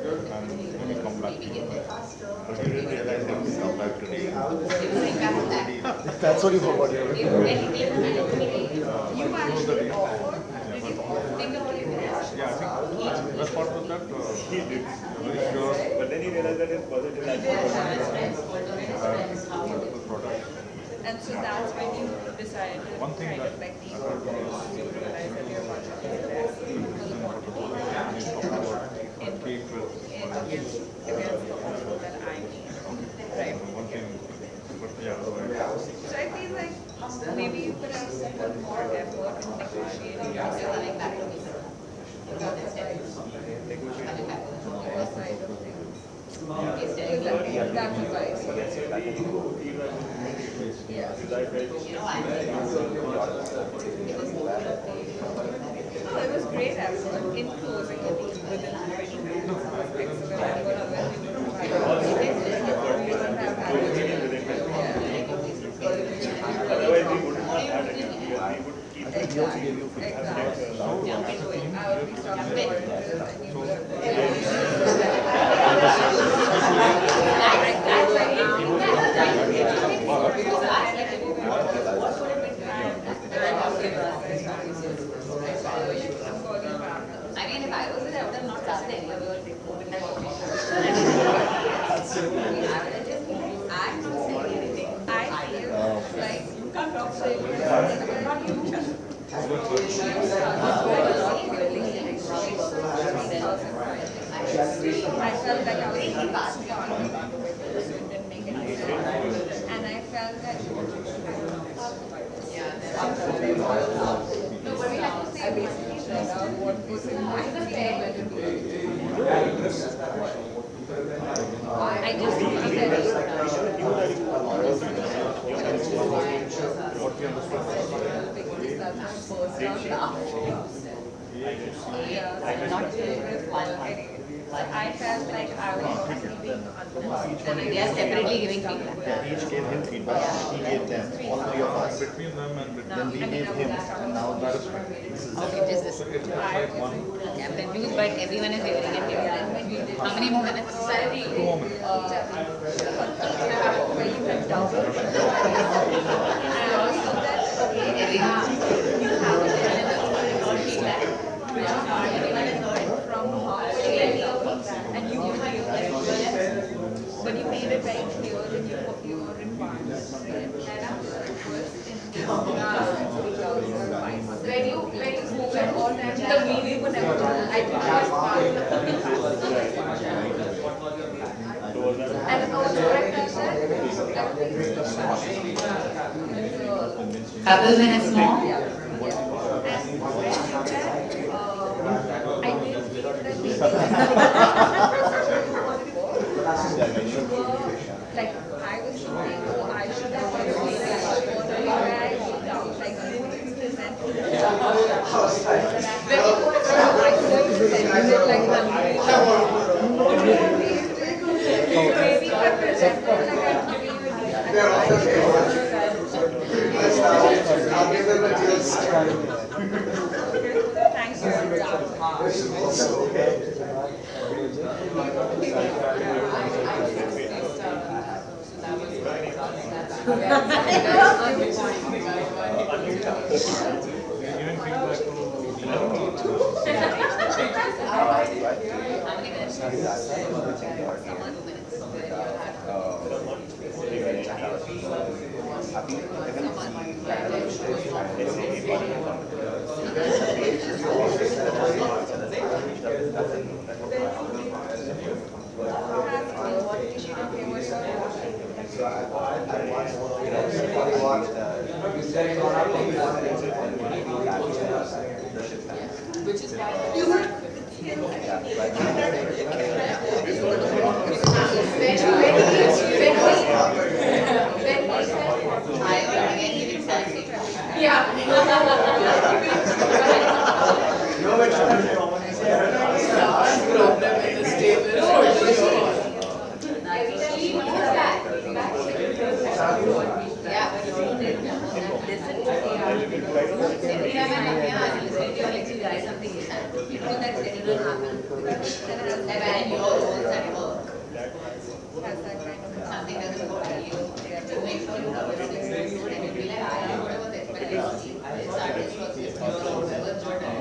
let me come back to you. But you didn't realize that we come back today. That's That's what you forgot. You actually offered, think about it. Yeah, I think best part was that He did. very sure But then he realized that his positive the product. And so that's when you decided to One thing kind that of like I heard was you realize that your budget is less cake with against the offer that I made. Right. one thing, but yeah, otherwise. So I feel like maybe you could have put more effort in negotiating your side of things. That's advice. Yeah. No, it was great effort in closing a deal within 20 minutes. Excellent effort. Otherwise, we wouldn't have had Otherwise, we wouldn't have had it. We would keep it. Exactly. Jump into it. I would be stuck for it. And you would I mean, if I was there, I would have not asked any of you. I'm not saying anything. I feel like you can't talk so if you're not you. I felt like I was being passed on. It didn't make any sense. And I felt that no, but we have to say basically that what was in my I just feel that What we understood. burst out laughing. Yeah, Not one. I felt like I was being undervalued. They are separately giving feedback. Yeah, each gave him feedback, he gave them, all three of us. Between them and between Then we gave him, now that is fine. this is Okay, just this. So it's like one, Okay, I'm confused, but everyone is hearing it here. How many more minutes? 2 more minutes. Where you went down. And also that, okay, Everyone. you have a feedback. Everyone is heard from halfway and you give my but you made it very clear that your requirements first in When you move it all time, the media would never do I think that's part. and also I felt that Couple minutes more. I did feel that like I was thinking, oh, I should have put it where I wrote down, like you didn't present it. Very good. I could have presented it like maybe if I presented like Thanks for Giving feedback to How many minutes? Some are 2 minutes. Which is why. Every time I come here, I listen to you, let you guys something you said. You know that it will happen. Like when your roles at work, something doesn't go to you, to make sure you have your business. And you'll be like, I know whatever the expectation is. It's artist versus whoever's not doing it.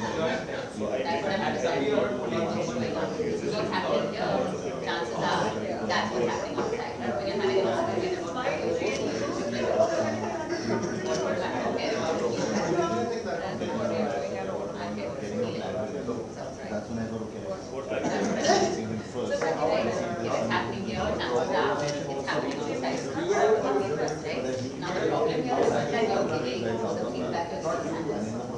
That's what I'm understanding. What's happening here, chances are that's what's happening outside. When you're having an argument that's when I thought, okay. If it's happening here, chances are it's happening outside. Right? Now the problem here is that you're giving the feedback you're still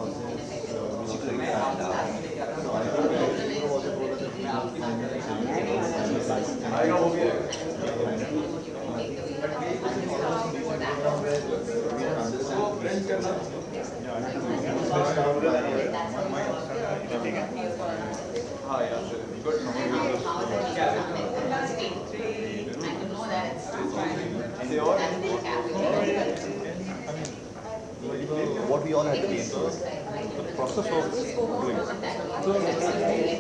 What we all had to be in. the process of doing.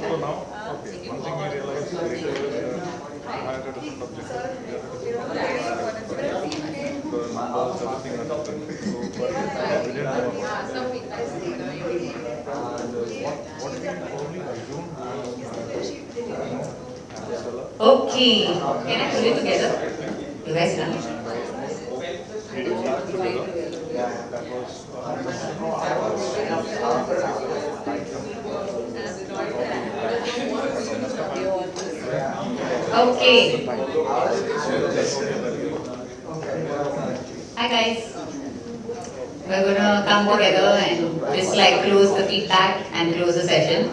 So now, okay, one thing we realized later is I had a different objective. The numbers, everything was different. So we didn't have a what we only assumed was Okay, can I put it together? You guys done? that was Okay. Hi guys. We're gonna come together and just like close the feedback and close the session.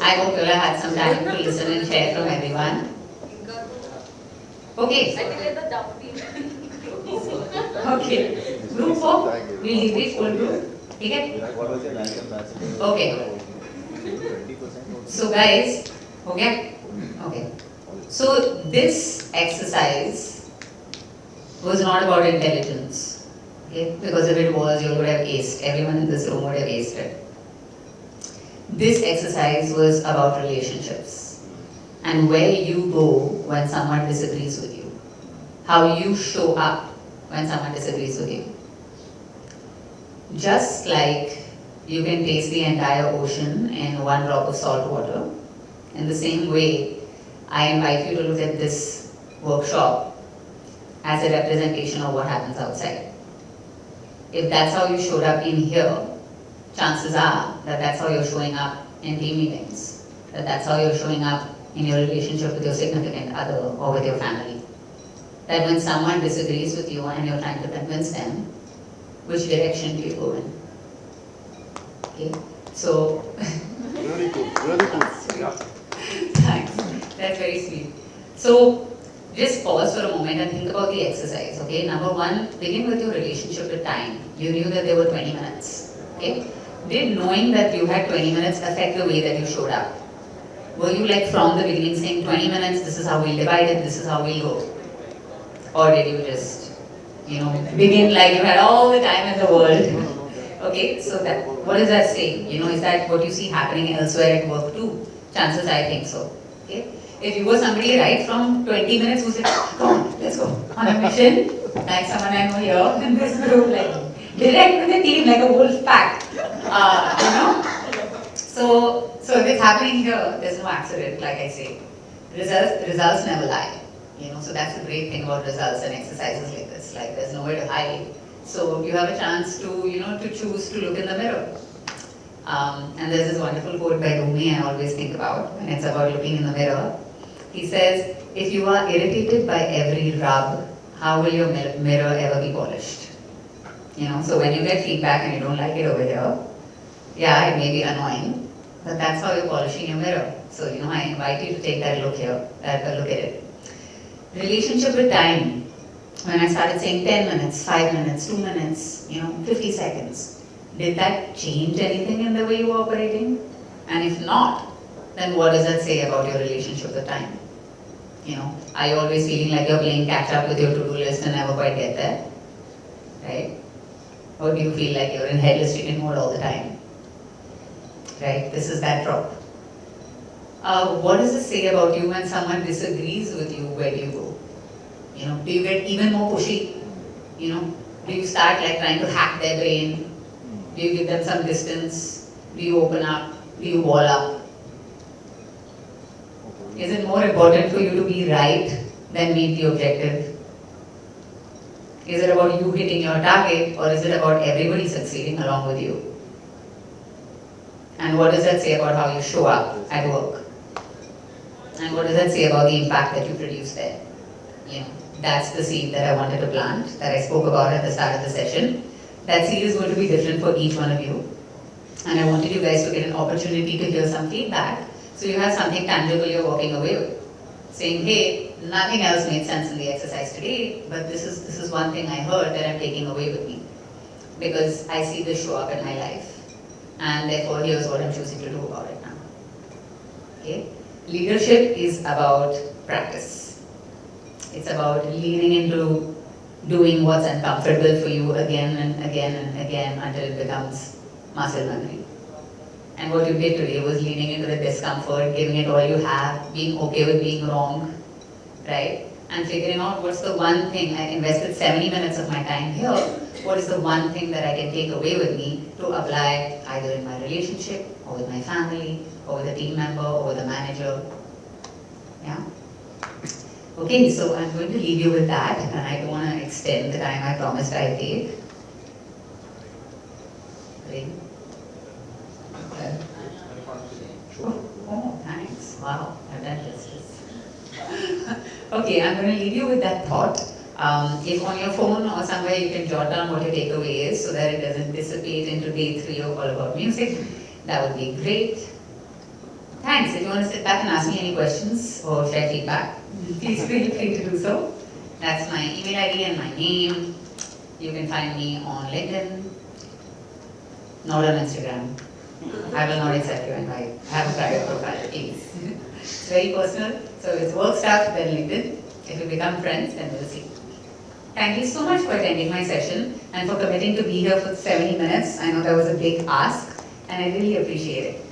I hope you'll have had some time to listen and share from everyone. Okay. Okay. Group 4, we'll debrief full group. Okay? What was your last ambassador? Okay. 20%. So guys, okay? Okay. So this exercise was not about intelligence. Okay? Because if it was, you would have aced. Everyone in this room would have aced it. This exercise was about relationships and where you go when someone disagrees with you. How you show up when someone disagrees with you. Just like you can taste the entire ocean in one drop of salt water, in the same way, I invite you to look at this workshop as a representation of what happens outside. If that's how you showed up in here, chances are that that's how you're showing up in team meetings, that that's how you're showing up in your relationship with your significant other or with your family. That when someone disagrees with you and you're trying to convince them, which direction do you go in? Okay, so Really cool. Really cool. thanks. That's very sweet. So just pause for a moment and think about the exercise. Okay, number one, begin with your relationship with time. You knew that there were 20 minutes. Okay, did knowing that you had 20 minutes affect the way that you showed up? Were you like from the beginning saying 20 minutes, this is how we'll divide it, this is how we'll go? Or did you just, begin like you had all the time in the world? Okay, so that, what does that say? Is that what you see happening elsewhere at work too? Chances I think so. Okay? If you were somebody right from 20 minutes who said, come on, let's go on a mission, like someone I know here in this group, like direct with the team like a wolf pack, So if it's happening here, there's no accident, like I say. Results never lie. So that's the great thing about results and exercises like this. Like there's nowhere to hide. So you have a chance to, to choose to look in the mirror. And there's this wonderful quote by Rumi I always think about when it's about looking in the mirror. He says, if you are irritated by every rub, how will your mirror ever be polished? So when you get feedback and you don't like it over here, yeah, it may be annoying, but that's how you're polishing your mirror. So, I invite you to take that look here, look at it. Relationship with time. When I started saying 10 minutes, 5 minutes, 2 minutes, 50 seconds, did that change anything in the way you were operating? And if not, then what does that say about your relationship with time? Are you always feeling like you're playing catch up with your to-do list and never quite get there? Right? Or do you feel like you're in headless chicken mode all the time? Right? This is that drop. What does it say about you when someone disagrees with you? Where do you go? Do you get even more pushy? Do you start like trying to hack their brain? Do you give them some distance? Do you open up? Do you wall up? Is it more important for you to be right than meet the objective? Is it about you hitting your target, or is it about everybody succeeding along with you? And what does that say about how you show up at work? And what does that say about the impact that you produce there? That's the seed that I wanted to plant, that I spoke about at the start of the session. That seed is going to be different for each one of you. And I wanted you guys to get an opportunity to hear some feedback, so you have something tangible you're walking away with. Saying, hey, nothing else made sense in the exercise today, but this is one thing I heard that I'm taking away with me. Because I see this show up in my life. And therefore, here's what I'm choosing to do about it now. Okay? Leadership is about practice. It's about leaning into doing what's uncomfortable for you again and again and again until it becomes muscle memory. And what you did today was leaning into the discomfort, giving it all you have, being okay with being wrong, right? And figuring out what's the one thing. I invested 70 minutes of my time here. What is the one thing that I can take away with me to apply either in my relationship, or with my family, or with a team member, or with a manager? Yeah? Okay, so I'm going to leave you with that, and I don't want to extend the time I promised I'd take. Great. Okay. Oh, thanks. Wow, I've done justice. Okay, I'm going to leave you with that thought. If on your phone or somewhere you can jot down what your takeaway is so that it doesn't dissipate into day 3 of All About Music, that would be great. Thanks. If you want to sit back and ask me any questions or share feedback, please feel free to do so. That's my email ID and my name. You can find me on LinkedIn, not on Instagram. I will not accept you invite. Have a private profile, please. It's very personal. So if it's work stuff, then LinkedIn. If we become friends, then we'll see. Thank you so much for attending my session and for committing to be here for 70 minutes. I know that was a big ask and I really appreciate it.